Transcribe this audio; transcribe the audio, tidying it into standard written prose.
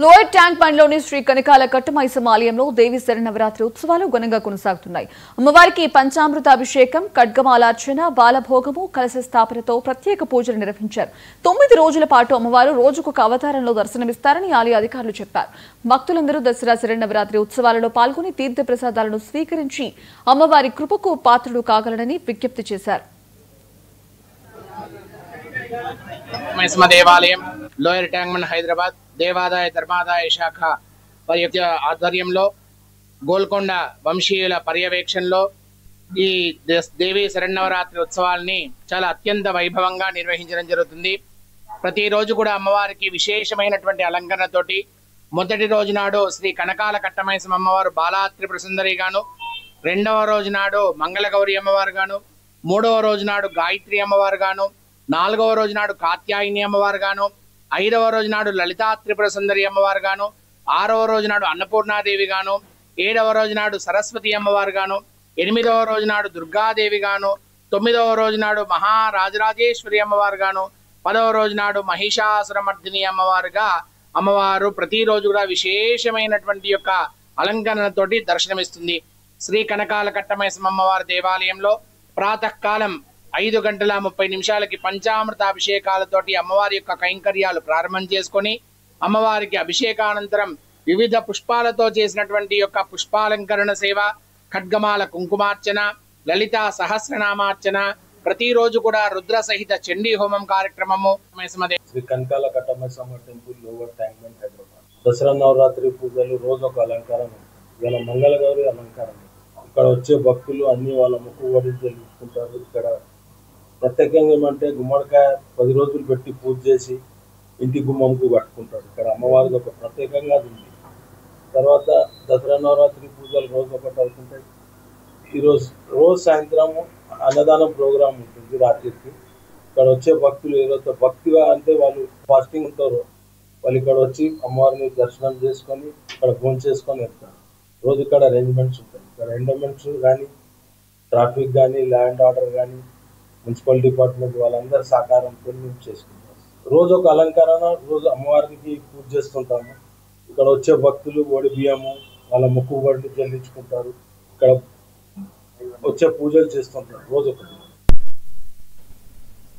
Lower tank బండ్లోని Shri Kanakala Katta Maisamma ఆలయంలో దేవి శరన్నవరాత్రి ఉత్సవాలు ఘనంగా కొనసాగుతున్నాయి. అమ్మవారికి పంచామృతాభిషేకం, ఖడ్గమాలార్చన, బాలభోగము, కలశ స్థాపనతో ప్రత్యేక పూజలు నిర్వహించారు. 9 రోజుల పాటు అమ్మవారు రోజుకొక అవతారంలో దర్శనమిస్తారని ఆలయ అధికారులు చెప్పారు. భక్తులందరూ దసరా శరన్నవరాత్రి ఉత్సవాలలో పాల్గొని తీర్థప్రసాదాలను స్వీకరించి అమ్మవారి కృపకు పాత్రుడు కాగలరని విజ్ఞప్తి చేశారు. దేవాలయం లోయర్ ట్యాంక్ బండ్ హైదరాబాద్ దేవాదాయ ధర్మాదాయ శాఖ వారి ఆధ్వర్యంలో గోల్కొండ వంశీయుల పర్యవేక్షణలో ఈ దేవి శరన్నవరాత్రి ఉత్సవాల్ని చాలా అత్యంత వైభవంగా నిర్వహించడం జరుగుతుంది. ప్రతిరోజు కూడా అమ్మవారికి విశేషమైనటువంటి అలంకరణతోటి మొదటి రోజు నాడు శ్రీ కనకాల కట్టమైసమ్మ అమ్మవారు బాలాత్రిపుర సుందరి గాను, రెండవ రోజు నాడు మంగళగౌరి అమ్మవారు గాను, మూడవ రోజు నాడు గాయత్రి అమ్మవారు గాను, నాలుగవ రోజు నాడు కాత్యాయని అమ్మవారు గాను, ఐదవ రోజు నాడు లలితా త్రిపుర సుందరి అమ్మవారు గాను, ఆరవ రోజు నాడు అన్నపూర్ణాదేవి గాను, ఏడవ రోజు నాడు సరస్వతి అమ్మవారు గాను, ఎనిమిదవ రోజు నాడు దుర్గాదేవి గాను, తొమ్మిదవ రోజు నాడు మహారాజరాజేశ్వరి అమ్మవారు గాను, 10వ రోజు నాడు మహిషాసురమర్దిని అమ్మవారుగా అమ్మవారు ప్రతిరోజు కూడా విశేషమైనటువంటి యొక్క అలంకరణతోటి దర్శనమిస్తుంది. శ్రీ కనకాల కట్టమైసమ్మ అమ్మవారి దేవాలయంలో ప్రాతకాలం 5:30 పంచామృతాభిషేకాలతోటి అమ్మవారి యొక్క కైంకర్యాలు ప్రారంభం చేసుకొని అమ్మవారికి అభిషేకానంతరం వివిధ పుష్పాలతో చేసినటువంటి యొక్క పుష్పాలంకరణ సేవ, ఖడ్గమాల కుంకుమార్చన, లలితా సహస్రనామార్చన, ప్రతిరోజు కూడా రుద్ర సహిత చండీ హోమం కార్యక్రమము. Shri Kanakala Kattamaisamma temple lower tank bund Hyderabad Dasara Navaratri పూజలు రోజు ఒక అలంకారం. ఇలా మంగళగౌరి అలంకారం. ఇక్కడ వచ్చే భక్తులు అన్ని వాళ్ళ మొక్కుబడి చెల్లించుకుంటారు. ఇక్కడ ప్రత్యేకంగా ఏమంటే గుమ్మడికాయ 10 రోజులు పెట్టి పూజ చేసి ఇంటి గుమ్మంకు కట్టుకుంటారు. ఇక్కడ అమ్మవారికి ఒక ప్రత్యేకంగా ఉంది. తర్వాత దసరా నవరాత్రి పూజలు రోజు ఒకటి అవుతుంటాయి. రోజు సాయంత్రము అన్నదానం ప్రోగ్రాం ఉంటుంది రాత్రికి. ఇక్కడ వచ్చే భక్తులు ఏదైతే భక్తిగా అంటే వాళ్ళు ఫాస్టింగ్ ఉంటారో వాళ్ళు ఇక్కడ వచ్చి అమ్మవారిని దర్శనం చేసుకొని ఇక్కడ ఫోన్ చేసుకొని వెళ్తారు. రోజు ఇక్కడ అరేంజ్మెంట్స్ ఉంటాయి. ఇక్కడ ఎండోమెంట్స్ కానీ, ట్రాఫిక్ కానీ, ల్యాండ్ ఆర్డర్ కానీ, మున్సిపల్ డిపార్ట్మెంట్ వాళ్ళందరూ సహకారంతో మేము చేసుకుంటాం. రోజు ఒక అలంకరణ, రోజు అమ్మవారికి పూజ చేస్తుంటాము. ఇక్కడ వచ్చే భక్తులు ఓడి బియ్యము వాళ్ళ మొక్కుబడిని చెల్లించుకుంటారు. ఇక్కడ వచ్చే పూజలు చేస్తుంటారు రోజు ఒకటి.